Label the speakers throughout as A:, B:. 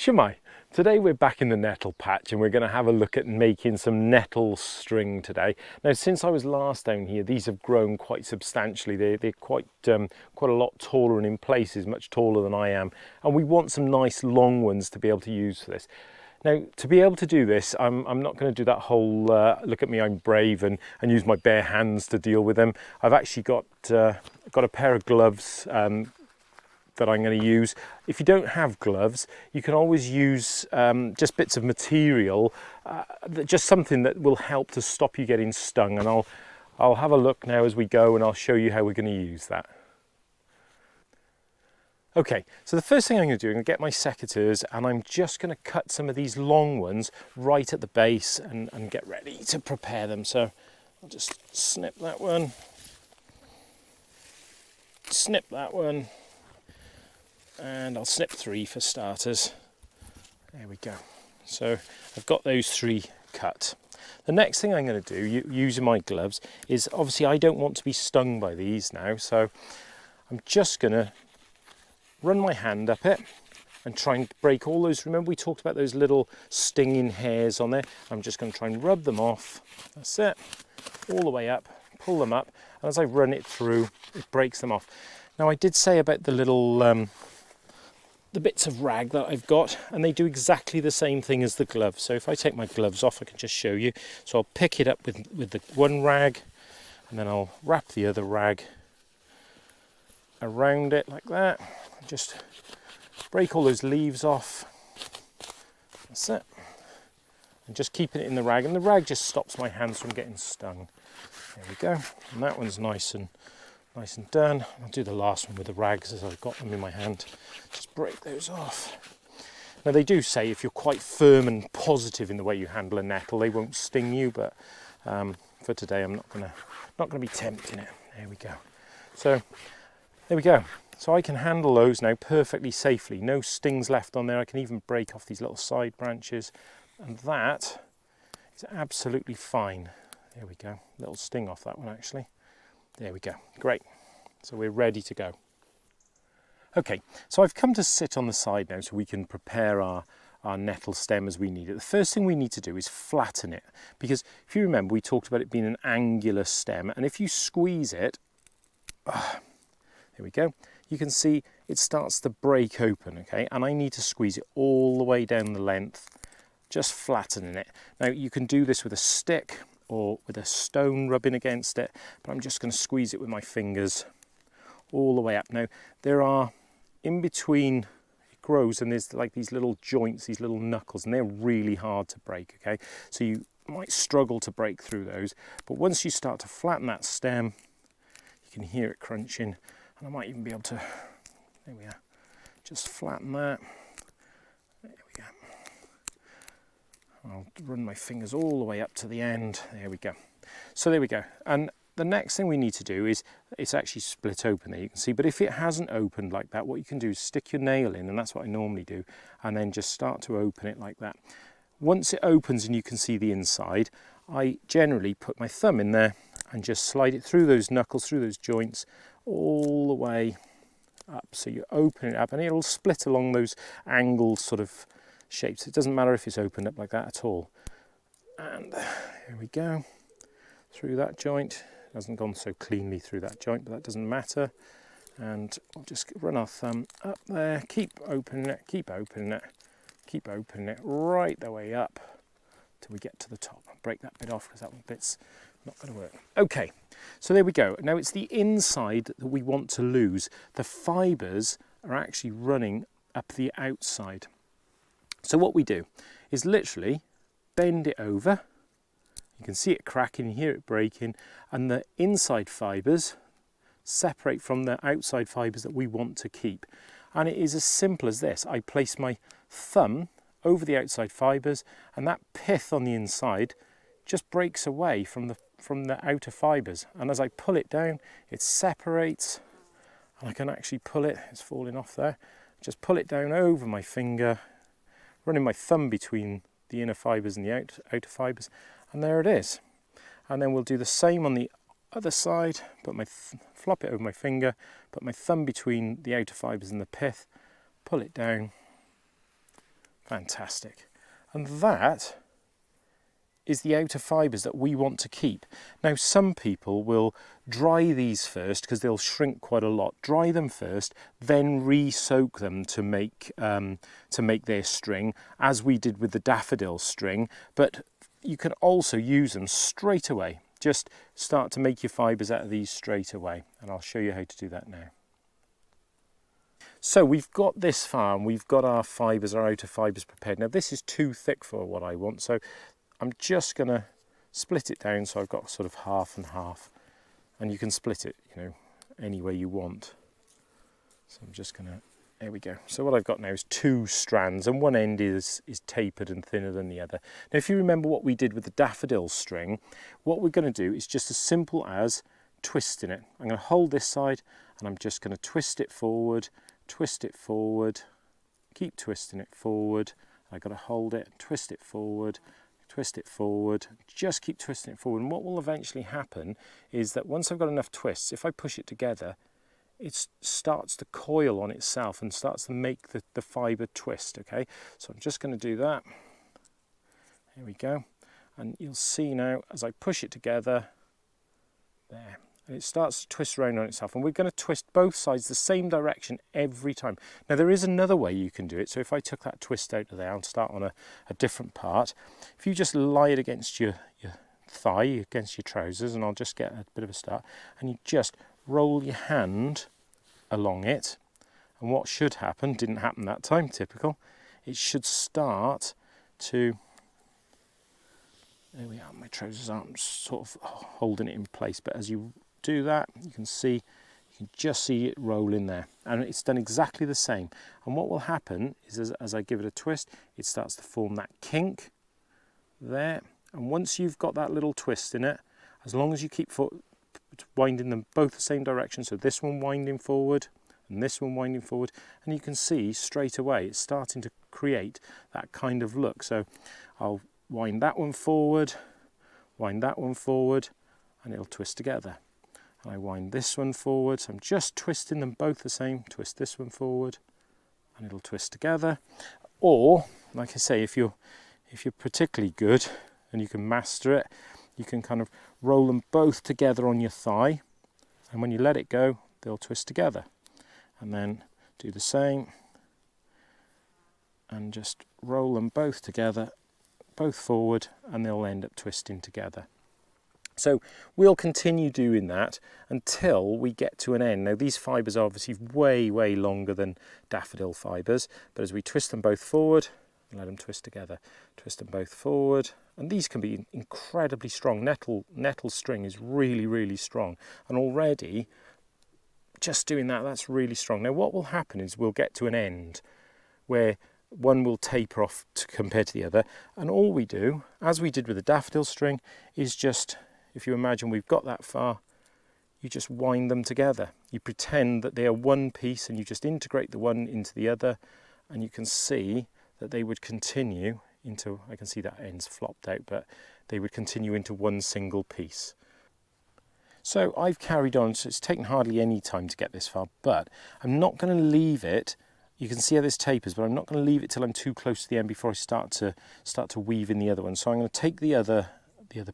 A: Shemai, today we're back in the nettle patch and we're going to have a look at making some nettle string today. Now, since I was last down here, these have grown quite substantially. They're quite a lot taller, and in places much taller than I am. And we want some nice long ones to be able to use for this. Now, to be able to do this, I'm not going to do that whole look at me, I'm brave, and use my bare hands to deal with them. I've actually got a pair of gloves that I'm going to use. If you don't have gloves, you can always use just bits of material, just something that will help to stop you getting stung. And I'll have a look now as we go, and I'll show you how we're going to use that. Okay, so the first thing I'm going to do, I'm going to get my secateurs, and I'm just going to cut some of these long ones right at the base and get ready to prepare them. So I'll just snip that one, snip that one, and I'll snip 3 for starters. There we go. So I've got those 3 cut. The next thing I'm going to do, using my gloves, is obviously I don't want to be stung by these now, so I'm just going to run my hand up it and try and break all those. Remember we talked about those little stinging hairs on there? I'm just going to try and rub them off. That's it. All the way up, pull them up, and as I run it through, it breaks them off. Now, I did say about the little the bits of rag that I've got, and they do exactly the same thing as the gloves. So if I take my gloves off, I can just show you. So I'll pick it up with the one rag, and then I'll wrap the other rag around it like that. Just break all those leaves off. That's it. And just keeping it in the rag, and the rag just stops my hands from getting stung. There we go. And that one's nice and done. I'll do the last one with the rags as I've got them in my hand. Just break those off. Now, they do say if you're quite firm and positive in the way you handle a nettle, they won't sting you, but for today I'm not gonna be tempting it. There we go. So there we go. So I can handle those now perfectly safely. No stings left on there. I can even break off these little side branches, and that is absolutely fine. There we go. Little sting off that one actually. There we go. Great. So we're ready to go. Okay, so I've come to sit on the side now so we can prepare our nettle stem as we need it. The first thing we need to do is flatten it, because if you remember, we talked about it being an angular stem, and if you squeeze it, there we go, you can see it starts to break open, okay? And I need to squeeze it all the way down the length, just flattening it. Now, you can do this with a stick or with a stone rubbing against it, but I'm just going to squeeze it with my fingers all the way up. Now, there are in between, it grows, and there's like these little joints, these little knuckles, and they're really hard to break, okay? So you might struggle to break through those, but once you start to flatten that stem, you can hear it crunching, and I might even be able to, there we are, just flatten that. There we go. I'll run my fingers all the way up to the end. There we go. So there we go. And the next thing we need to do is, it's actually split open there, you can see, but if it hasn't opened like that, what you can do is stick your nail in, and that's what I normally do, and then just start to open it like that. Once it opens and you can see the inside, I generally put my thumb in there and just slide it through those knuckles, through those joints, all the way up. So you open it up and it'll split along those angled sort of shapes. It doesn't matter if it's opened up like that at all. And here we go, through that joint. It hasn't gone so cleanly through that joint, but that doesn't matter. And we'll just run our thumb up there, keep opening it, keep opening it, keep opening it right the way up till we get to the top. I'll break that bit off because that bit's not going to work. Okay, so there we go. Now it's the inside that we want to lose. The fibres are actually running up the outside. So what we do is literally bend it over. You can see it cracking, you hear it breaking, and the inside fibres separate from the outside fibres that we want to keep. And it is as simple as this. I place my thumb over the outside fibres, and that pith on the inside just breaks away from the outer fibres. And as I pull it down, it separates, and I can actually pull it, it's falling off there, just pull it down over my finger, running my thumb between the inner fibres and the outer fibres, and there it is. And then we'll do the same on the other side, put my flop it over my finger, put my thumb between the outer fibres and the pith, pull it down, Fantastic. And that is the outer fibres that we want to keep. Now some people will dry these first because they'll shrink quite a lot. Dry them first, then re-soak them to make their string, as we did with the daffodil string, but you can also use them straight away. Just start to make your fibres out of these straight away, and I'll show you how to do that now. So we've got this far and we've got our fibres, our outer fibres prepared. Now this is too thick for what I want, so I'm just going to split it down so I've got sort of half and half, and you can split it, you know, any way you want. So I'm just going to, there we go. So what I've got now is 2 strands, and one end is tapered and thinner than the other. Now if you remember what we did with the daffodil string, what we're going to do is just as simple as twisting it. I'm going to hold this side and I'm just going to twist it forward, keep twisting it forward. I've got to hold it, twist it forward, just keep twisting it forward. And what will eventually happen is that once I've got enough twists, if I push it together, it starts to coil on itself and starts to make the fibre twist, okay? So I'm just going to do that. Here we go. And you'll see now, as I push it together, there, and it starts to twist around on itself. And we're going to twist both sides the same direction every time. Now there is another way you can do it. So if I took that twist out of there, I'll start on a different part. If you just lie it against your thigh, against your trousers, and I'll just get a bit of a start, and you just roll your hand along it, and what should happen, didn't happen that time, typical, it should start to, there we are, my trousers aren't sort of holding it in place, but as you do that, you can just see it roll in there, and it's done exactly the same. And what will happen is as I give it a twist, it starts to form that kink there, and once you've got that little twist in it, as long as you keep winding them both the same direction, so this one winding forward and this one winding forward, and you can see straight away it's starting to create that kind of look. So I'll wind that one forward, and it'll twist together. And I wind this one forward, so I'm just twisting them both the same, twist this one forward, and it'll twist together. Or, like I say, if you're particularly good and you can master it, you can kind of roll them both together on your thigh, and when you let it go, they'll twist together. And then do the same, and just roll them both together, both forward, and they'll end up twisting together. So we'll continue doing that until we get to an end. Now these fibres are obviously way, way longer than daffodil fibres, but as we twist them both forward, let them twist together, twist them both forward, and these can be incredibly strong. Nettle string is really, really strong, and already just doing that, that's really strong. Now what will happen is we'll get to an end where one will taper off compared to the other, and all we do, as we did with the daffodil string, is just, if you imagine we've got that far, you just wind them together. You pretend that they are one piece and you just integrate the one into the other, and you can see that they would continue into, I can see that end's flopped out, but they would continue into one single piece. So I've carried on, so it's taken hardly any time to get this far, but I'm not going to leave it. You can see how this tapers, but I'm not going to leave it till I'm too close to the end before I start to weave in the other one. So I'm going to take the other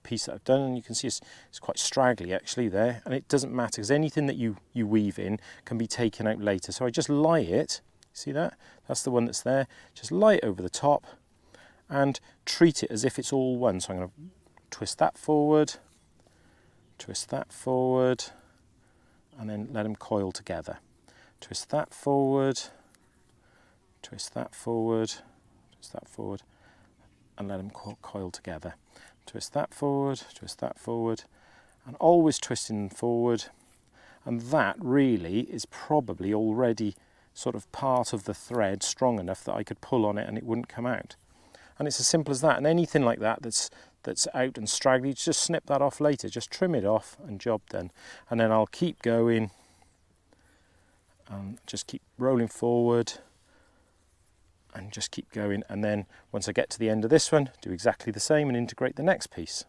A: piece that I've done, and you can see it's quite straggly actually there, and it doesn't matter because anything that you weave in can be taken out later. So I just lie it, see that? That's the one that's there. Just lie it over the top and treat it as if it's all one. So I'm going to twist that forward, and then let them coil together. Twist that forward, twist that forward, and let them coil together. Twist that forward, and always twisting them forward. And that really is probably already sort of part of the thread strong enough that I could pull on it and it wouldn't come out. And it's as simple as that. And anything like that that's out and straggly, just snip that off later. Just trim it off and job done. And then I'll keep going and just keep rolling forward and just keep going. And then once I get to the end of this one, do exactly the same and integrate the next piece.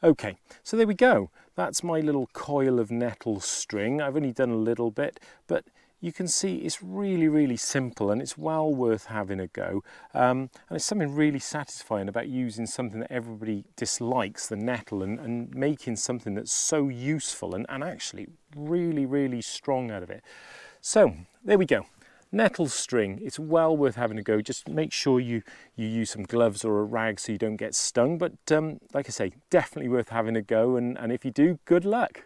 A: Okay, so there we go. That's my little coil of nettle string. I've only done a little bit, but you can see it's really simple, and it's well worth having a go. And it's something really satisfying about using something that everybody dislikes, the nettle, and making something that's so useful and actually really strong out of it. So there we go. Nettle string, it's well worth having a go. Just make sure you use some gloves or a rag so you don't get stung. But like I say, definitely worth having a go. And if you do, good luck.